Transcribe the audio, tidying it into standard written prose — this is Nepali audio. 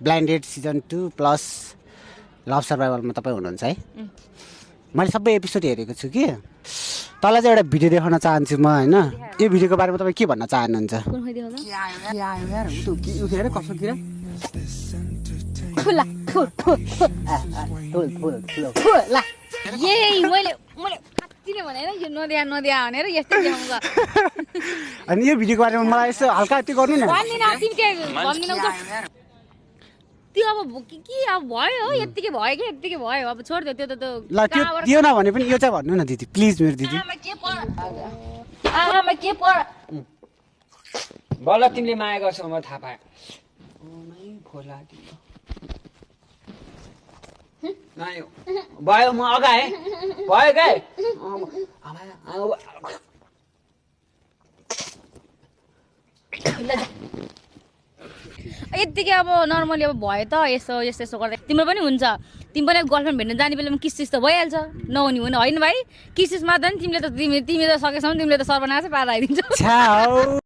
ब्लाइन्डेड सिजन 2 प्लस लभ सर्भाइभलमा तपाईँ हुनुहुन्छ है मैले सबै एपिसोड हेरेको छु कि तँलाई चाहिँ एउटा भिडियो देखाउन चाहन्छु म होइन यो भिडियोको बारेमा तपाईँ के भन्न चाहनुहुन्छ अनि यो भिडियोको बारेमा मलाई यसो हल्का त्यो गर्नु न त्यो अब के अब भयो हो यतिकै भयो कि यतिकै भयो अब छोड्दियो त्यो त ल त्यो नभने पनि यो चाहिँ भन्नु न दिदी प्लिज मेरो दिदी बल्ल तिमीले माया गर्छौ म थाहा पाएँ भयो म अगाएँ भयो क्या यतिकै अब नर्मली अब भयो त यसो यस्तो यस्तो गर्दा तिम्रो पनि हुन्छ तिमी पनि गर्लफ्रेन्ड भेट्न जाने बेलामा किस त भइहाल्छ नहुने हुने होइन भाइ किस मात्दा नि तिमीले त तिमी त सकेसम्म तिमीले त सर्वनाशै पारेर आइदिन्छौ